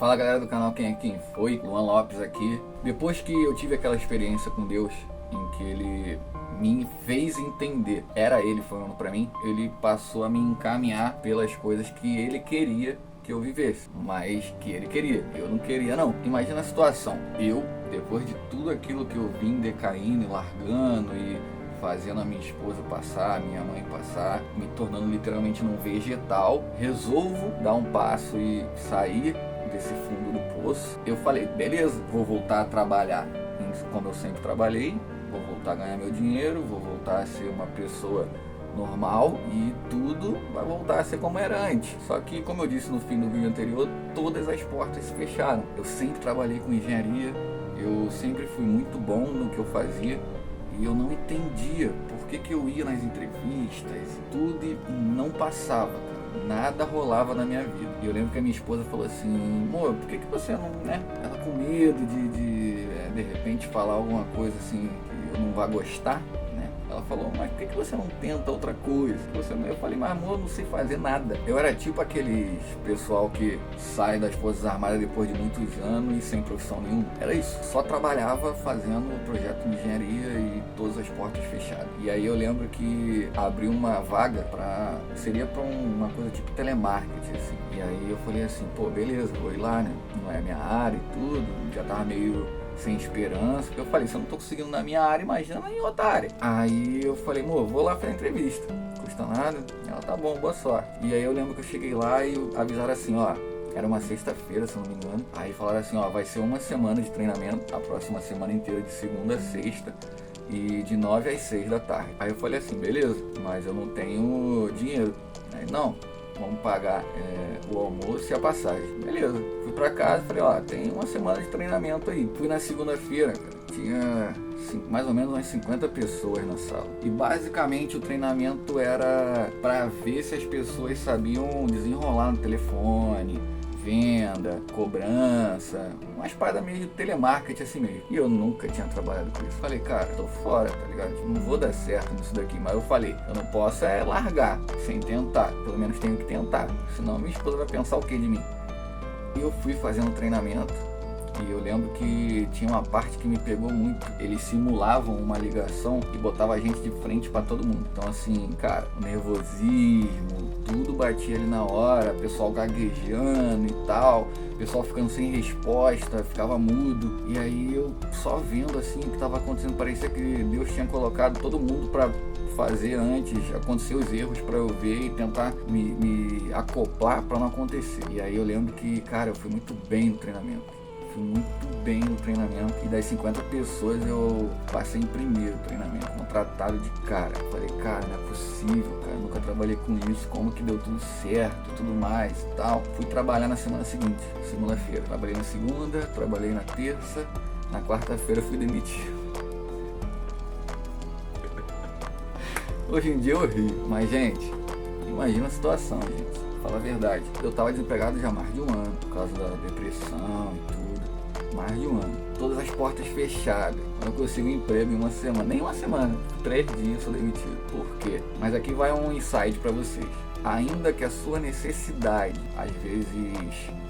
Fala galera do canal Quem é Quem Foi, Luan Lopes aqui. Depois que eu tive aquela experiência com Deus, em que Ele me fez entender, era Ele falando pra mim, Ele passou a me encaminhar pelas coisas que Ele queria que eu vivesse, mas que Ele queria, eu não queria não. Imagina a situação, eu, depois de tudo aquilo que eu vim decaindo e largando e fazendo a minha esposa passar, a minha mãe passar, me tornando literalmente num vegetal, resolvo dar um passo e sair desse fundo do poço. Eu falei, beleza, vou voltar a trabalhar como eu sempre trabalhei, vou voltar a ganhar meu dinheiro, vou voltar a ser uma pessoa normal e tudo vai voltar a ser como era antes. Só que, como eu disse no fim do vídeo anterior, todas as portas se fecharam. Eu sempre trabalhei com engenharia, eu sempre fui muito bom no que eu fazia e eu não entendia por que eu ia nas entrevistas e tudo e não passava, cara. Nada rolava na minha vida. E eu lembro que a minha esposa falou assim, amor, por que você não, né? Ela com medo de repente falar alguma coisa assim que eu não vá gostar, né? Ela falou, mas por que você não tenta outra coisa? Eu falei, mas amor, eu não sei fazer nada. Eu era tipo aqueles pessoal que sai das Forças Armadas depois de muitos anos e sem profissão nenhuma. Era isso. Só trabalhava fazendo o projeto de engenharia e todas as portas fechadas. E aí eu lembro que abriu uma vaga seria pra uma coisa tipo telemarketing, assim. E aí eu falei assim, pô, beleza, vou ir lá, né? Não é minha área e tudo. Já tava meio sem esperança, porque eu falei, se eu não tô conseguindo na minha área, imagina em outra área. Aí eu falei, amor, vou lá fazer entrevista, não custa nada. Ela, tá bom, boa sorte. E aí eu lembro que eu cheguei lá e avisaram assim, ó, era uma sexta-feira, se eu não me engano. Aí falaram assim, ó, vai ser uma semana de treinamento, a próxima semana inteira de segunda a sexta, e de 9 às 6 da tarde. Aí eu falei assim, beleza, mas eu não tenho dinheiro. Aí, não, vamos pagar o almoço e a passagem. Beleza, fui pra casa, falei, ó, tem uma semana de treinamento aí. Fui na segunda-feira, cara, tinha mais ou menos umas 50 pessoas na sala. E basicamente o treinamento era pra ver se as pessoas sabiam desenrolar no telefone, venda, cobrança, umas paradas meio de telemarketing assim mesmo. E eu nunca tinha trabalhado com isso. Falei, cara, tô fora, tá ligado? Não vou dar certo nisso daqui. Mas eu falei, eu não posso largar sem tentar. Pelo menos tenho que tentar. Senão minha esposa vai pensar o que de mim? E eu fui fazendo treinamento. E eu lembro que tinha uma parte que me pegou muito. Eles simulavam uma ligação e botavam a gente de frente pra todo mundo. Então assim, cara, o nervosismo, tudo batia ali na hora, pessoal gaguejando e tal, pessoal ficando sem resposta, ficava mudo. E aí eu só vendo assim o que tava acontecendo, parecia que Deus tinha colocado todo mundo pra fazer antes, acontecer os erros pra eu ver e tentar me acoplar pra não acontecer. E aí eu lembro que, cara, eu fui muito bem no treinamento. Muito bem no treinamento e das 50 pessoas eu passei em primeiro treinamento, contratado de cara. Falei, cara, não é possível, cara, eu nunca trabalhei com isso, como que deu tudo certo e tudo mais e tal. Fui trabalhar na semana seguinte, segunda-feira. Trabalhei na segunda, trabalhei na terça, na quarta-feira fui demitido. Hoje em dia eu ri, mas gente, imagina a situação, gente. Fala a verdade, eu tava desempregado já há mais de um ano, por causa da depressão e tudo. Mais de um ano, todas as portas fechadas, eu não consigo um emprego em uma semana, nem uma semana, 3 dias sou demitido. Por quê? Mas aqui vai um insight para vocês. Ainda que a sua necessidade às vezes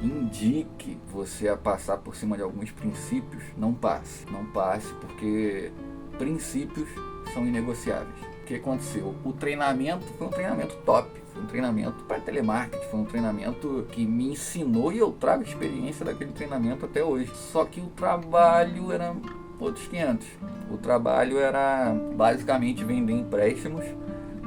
indique você a passar por cima de alguns princípios, não passe, porque princípios são inegociáveis. O que aconteceu? O treinamento foi um treinamento top, foi um treinamento para telemarketing, foi um treinamento que me ensinou e eu trago a experiência daquele treinamento até hoje. Só que o trabalho era outros 500. O trabalho era basicamente vender empréstimos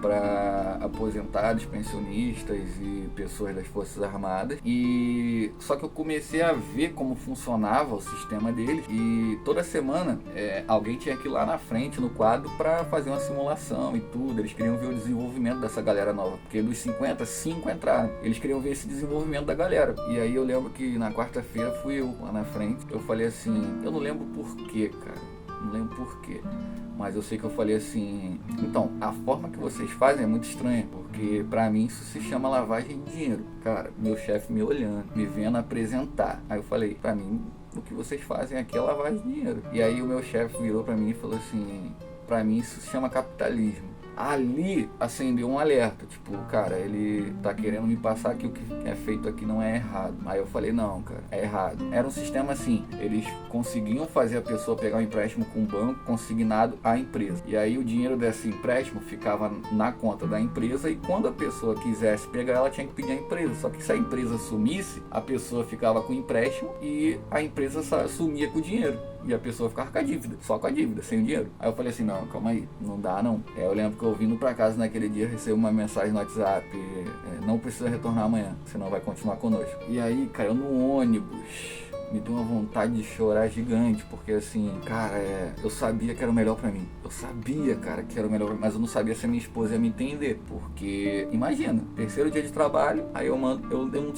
para aposentados, pensionistas e pessoas das Forças Armadas. E só que eu comecei a ver como funcionava o sistema deles e toda semana alguém tinha que ir lá na frente no quadro para fazer uma simulação e tudo. Eles queriam ver o desenvolvimento dessa galera nova, porque dos 50, 5 entraram. Eles queriam ver esse desenvolvimento da galera. E aí eu lembro que na quarta-feira fui eu lá na frente. Eu falei assim, eu não lembro por quê, cara. Não lembro por quê. Mas eu sei que eu falei assim, então, a forma que vocês fazem é muito estranha, porque pra mim isso se chama lavagem de dinheiro. Cara, meu chefe me olhando, me vendo apresentar. Aí eu falei, pra mim, o que vocês fazem aqui é lavagem de dinheiro. E aí o meu chefe virou pra mim e falou assim, pra mim isso se chama capitalismo. Ali acendeu um alerta, tipo, cara, ele tá querendo me passar que o que é feito aqui não é errado. Aí eu falei, não, cara, é errado. Era um sistema assim, eles conseguiam fazer a pessoa pegar um empréstimo com o banco consignado à empresa. E aí o dinheiro desse empréstimo ficava na conta da empresa e quando a pessoa quisesse pegar, ela tinha que pedir à empresa. Só que se a empresa sumisse, a pessoa ficava com o empréstimo e a empresa sumia com o dinheiro. E a pessoa ficava com a dívida, só com a dívida, sem o dinheiro. Aí eu falei assim, não, calma aí, não dá não. Eu lembro que eu vindo pra casa naquele dia, recebi uma mensagem no WhatsApp, não precisa retornar amanhã, senão vai continuar conosco. E aí, cara, eu no ônibus, me deu uma vontade de chorar gigante, porque assim, cara, eu sabia que era o melhor pra mim. Eu sabia, cara, que era o melhor, mas eu não sabia se a minha esposa ia me entender, porque, imagina, terceiro dia de trabalho, aí eu não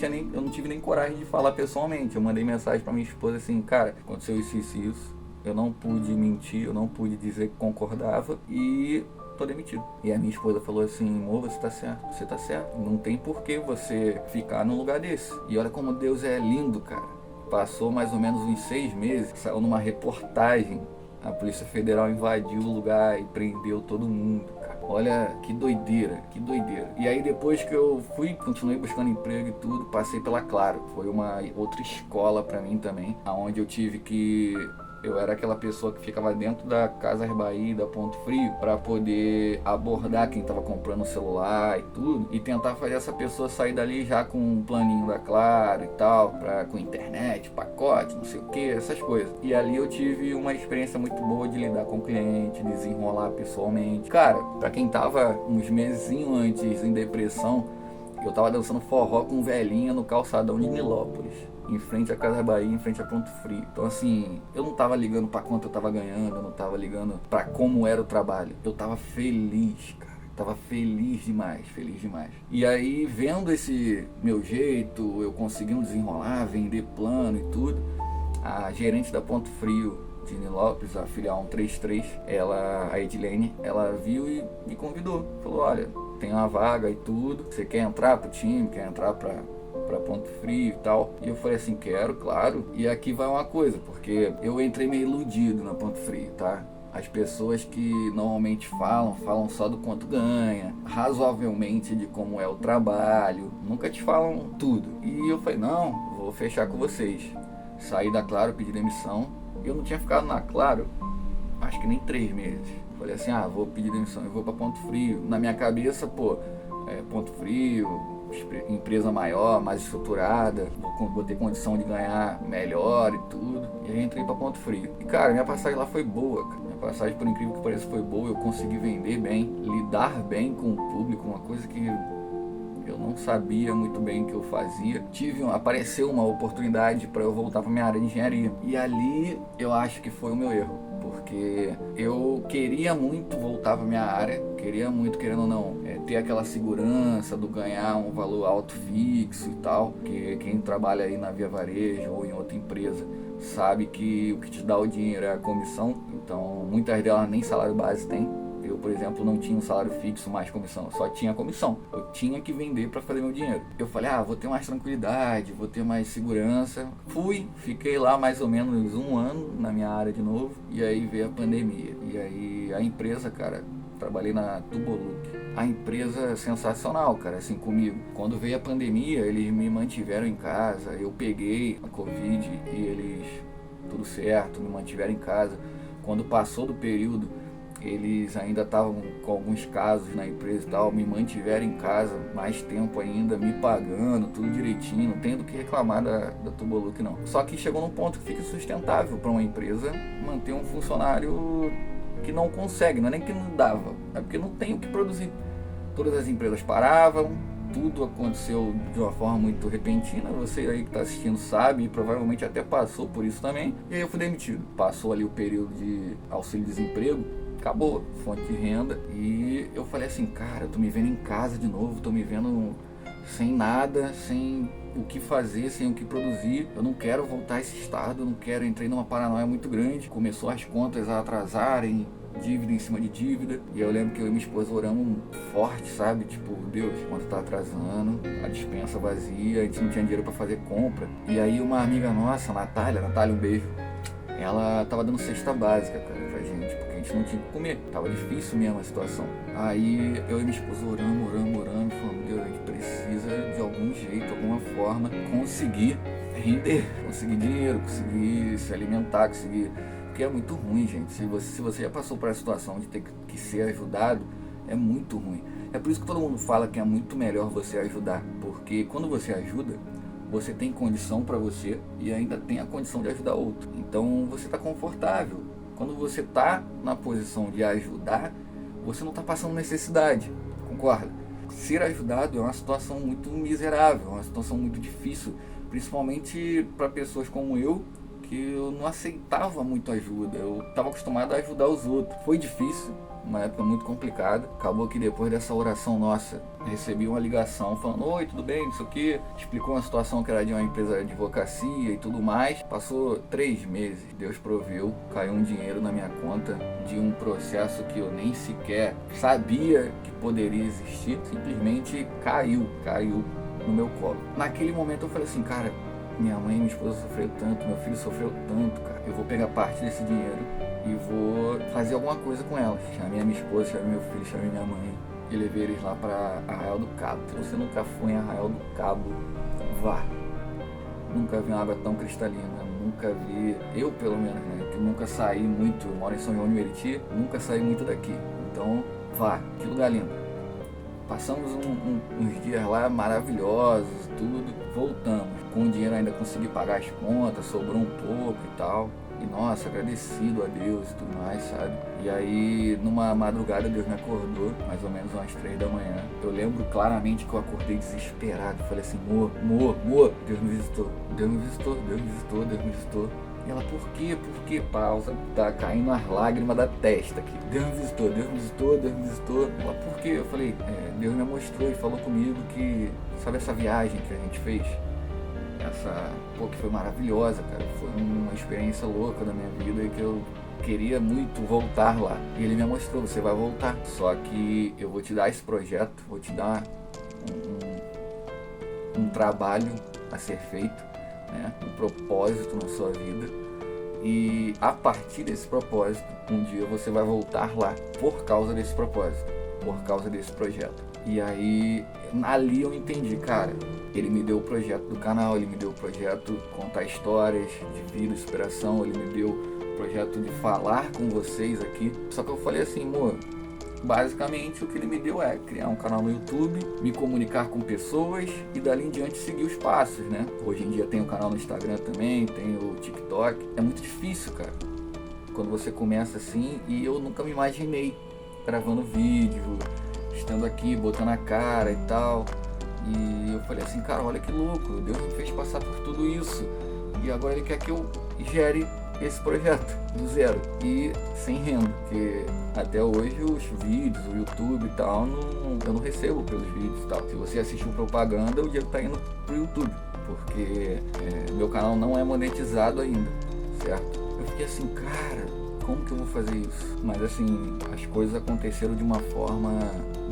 tive nem coragem de falar pessoalmente. Eu mandei mensagem pra minha esposa assim, cara, aconteceu isso, isso e isso. Eu não pude mentir, eu não pude dizer que concordava e tô demitido. E a minha esposa falou assim, amor, você tá certo. Não tem por que você ficar num lugar desse. E olha como Deus é lindo, cara. Passou mais ou menos uns 6 meses, saiu numa reportagem, a Polícia Federal invadiu o lugar e prendeu todo mundo, cara. Olha que doideira, que doideira. E aí depois que eu continuei buscando emprego e tudo, passei pela Claro. Foi uma outra escola pra mim também, aonde eu tive que... Eu era aquela pessoa que ficava dentro da Casas Bahia, da Ponto Frio, para poder abordar quem estava comprando o celular e tudo, e tentar fazer essa pessoa sair dali já com um planinho da Claro e tal, com internet, pacote, não sei o que, essas coisas. E ali eu tive uma experiência muito boa de lidar com o cliente, desenrolar pessoalmente. Cara, para quem tava uns meses antes em depressão, eu tava dançando forró com velhinha no calçadão de Nilópolis, em frente à Casa Bahia, em frente a Ponto Frio. Então assim, eu não tava ligando pra quanto eu tava ganhando, eu não tava ligando pra como era o trabalho. Eu tava feliz, cara. Tava feliz demais. E aí, vendo esse meu jeito, eu conseguindo desenrolar, vender plano e tudo, a gerente da Ponto Frio de Nilópolis, a filial 133, a Edilene, ela viu e me convidou. Falou, olha, tem uma vaga e tudo, você quer entrar pro time, quer entrar pra Ponto Frio e tal. E eu falei assim, quero, claro. E aqui vai uma coisa, porque eu entrei meio iludido na Ponto Frio, tá? As pessoas que normalmente falam só do quanto ganha, razoavelmente de como é o trabalho, nunca te falam tudo. E eu falei, não, vou fechar com vocês. Saí da Claro, pedi demissão. Eu não tinha ficado na Claro, acho que nem 3 meses. Falei assim, vou pedir demissão, eu vou pra Ponto Frio. Na minha cabeça, Ponto Frio, empresa maior, mais estruturada, vou ter condição de ganhar melhor e tudo. E aí entrei pra Ponto Frio. E cara, minha passagem lá foi boa, cara. Minha passagem, por incrível que pareça, foi boa. Eu consegui vender bem, lidar bem com o público, uma coisa que eu não sabia muito bem o que eu fazia. Apareceu uma oportunidade para eu voltar para minha área de engenharia. E ali eu acho que foi o meu erro, porque eu queria muito voltar para minha área, queria muito, querendo ou não, ter aquela segurança do ganhar um valor alto fixo e tal, que quem trabalha aí na Via Varejo ou em outra empresa sabe que o que te dá o dinheiro é a comissão. Então muitas delas nem salário base tem. Eu, por exemplo, não tinha um salário fixo mais comissão, só tinha comissão. Eu tinha que vender para fazer meu dinheiro. Eu falei, vou ter mais tranquilidade, vou ter mais segurança. Fiquei lá mais ou menos 1 ano na minha área de novo. E aí veio a pandemia. E aí a empresa, cara, trabalhei na Tuboluk. A empresa é sensacional, cara, assim comigo. Quando veio a pandemia, eles me mantiveram em casa. Eu peguei a Covid e eles, tudo certo, me mantiveram em casa. Quando passou do período, eles ainda estavam com alguns casos na empresa e tal, me mantiveram em casa mais tempo ainda, me pagando, tudo direitinho, não tenho do que reclamar da Tuboluk não. Só que chegou num ponto que fica sustentável para uma empresa manter um funcionário que não consegue, não é nem que não dava, é porque não tem o que produzir. Todas as empresas paravam, tudo aconteceu de uma forma muito repentina, você aí que está assistindo sabe, e provavelmente até passou por isso também, e aí eu fui demitido. Passou ali o período de auxílio-desemprego, acabou, fonte de renda, e eu falei assim, cara, eu tô me vendo em casa de novo, tô me vendo sem nada, sem o que fazer, sem o que produzir, eu não quero voltar a esse estado, eu não quero, entrei numa paranoia muito grande, começou as contas a atrasarem, dívida em cima de dívida, e eu lembro que eu e minha esposa oramos forte, sabe, tipo, Deus, quanto tá atrasando, a despensa vazia, a gente não tinha dinheiro pra fazer compra, e aí uma amiga nossa, Natália, um beijo, ela tava dando cesta básica, cara, pra gente, porque a gente gente não tinha o que comer. Tava difícil mesmo a situação. Aí eu e minha esposa oramos, falando, Deus, a gente precisa de algum jeito, alguma forma, conseguir render, conseguir dinheiro, conseguir se alimentar, conseguir... Porque é muito ruim, gente. Se você já passou por essa situação de ter que ser ajudado, é muito ruim. É por isso que todo mundo fala que é muito melhor você ajudar, porque quando você ajuda, você tem condição para você e ainda tem a condição de ajudar outro. Então você está confortável. Quando você está na posição de ajudar, você não está passando necessidade, concorda? Ser ajudado é uma situação muito miserável, uma situação muito difícil, principalmente para pessoas como eu, que eu não aceitava muito ajuda, eu estava acostumado a ajudar os outros. Foi difícil, uma época muito complicada. Acabou que depois dessa oração nossa, recebi uma ligação falando, oi, tudo bem, não sei o que. Explicou uma situação que era de uma empresa de advocacia e tudo mais. Passou 3 meses, Deus proveu, caiu um dinheiro na minha conta de um processo que eu nem sequer sabia que poderia existir. Simplesmente caiu no meu colo. Naquele momento eu falei assim, cara, minha mãe e minha esposa sofreram tanto, meu filho sofreu tanto, cara. Eu vou pegar parte desse dinheiro e vou fazer alguma coisa com elas. Chamei a minha esposa, chamei meu filho, chamei minha mãe e levei eles lá para Arraial do Cabo. Se você nunca foi em Arraial do Cabo, vá. Nunca vi uma água tão cristalina, nunca vi, eu pelo menos, né, que nunca saí muito, eu moro em São João de Meriti, nunca saí muito daqui. Então, vá, que lugar lindo. Passamos uns dias lá maravilhosos, tudo, voltamos. Com o dinheiro ainda consegui pagar as contas, sobrou um pouco e tal. E nossa, agradecido a Deus e tudo mais, sabe? E aí, numa madrugada, Deus me acordou, mais ou menos umas 3 da manhã. Eu lembro claramente que eu acordei desesperado. Falei assim, Mo, Deus me visitou. Deus me visitou, Deus me visitou, Deus me visitou. E ela, por quê? Por quê? Pausa, tá caindo as lágrimas da testa aqui. Deus me visitou, Deus me visitou, Deus me visitou. Ela, por quê? Eu falei, Deus me mostrou e falou comigo que, sabe essa viagem que a gente fez? Que foi maravilhosa, cara. Foi uma experiência louca na minha vida e que eu queria muito voltar lá. E ele me mostrou, você vai voltar. Só que eu vou te dar esse projeto, vou te dar um trabalho a ser feito, né? Um propósito na sua vida. E a partir desse propósito, um dia você vai voltar lá por causa desse propósito, por causa desse projeto. E aí, ali eu entendi, cara, ele me deu o projeto do canal, ele me deu o projeto contar histórias de vida, inspiração, ele me deu o projeto de falar com vocês aqui. Só que eu falei assim, amor, basicamente o que ele me deu é criar um canal no YouTube, me comunicar com pessoas e dali em diante seguir os passos, né? Hoje em dia tem o canal no Instagram também, tem o TikTok. É muito difícil, cara, quando você começa assim, e eu nunca me imaginei gravando vídeo, estando aqui, botando a cara e tal. E eu falei assim, cara, olha que louco, Deus me fez passar por tudo isso. E agora ele quer que eu gere esse projeto do zero e sem renda. Porque até hoje os vídeos, o YouTube e tal, eu não recebo pelos vídeos e tal. Se você assistiu propaganda, o dinheiro tá indo pro YouTube. Porque meu canal não é monetizado ainda, certo? Eu fiquei assim, cara, como que eu vou fazer isso? Mas assim, as coisas aconteceram de uma forma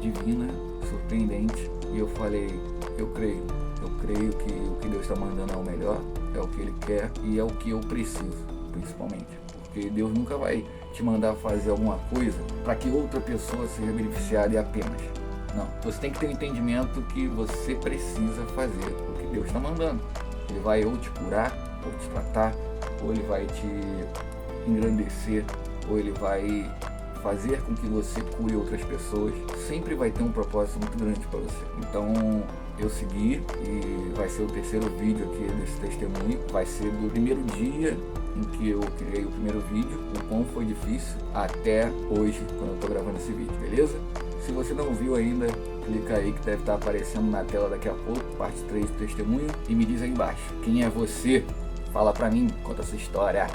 divina, surpreendente. E eu falei, eu creio que o que Deus está mandando é o melhor, é o que Ele quer e é o que eu preciso, principalmente. Porque Deus nunca vai te mandar fazer alguma coisa para que outra pessoa seja beneficiada e apenas. Não, você tem que ter um entendimento que você precisa fazer o que Deus está mandando. Ele vai ou te curar, ou te tratar, ou Ele vai te engrandecer, ou Ele vai fazer com que você cure outras pessoas. Sempre vai ter um propósito muito grande para você. Então eu segui e vai ser o 3º vídeo aqui desse testemunho. Vai ser do primeiro dia em que eu criei o primeiro vídeo, o quão foi difícil, até hoje, quando eu tô gravando esse vídeo, beleza? Se você não viu ainda, clica aí que deve estar aparecendo na tela daqui a pouco, parte 3 do testemunho, e me diz aí embaixo, quem é você? Fala pra mim, conta a sua história.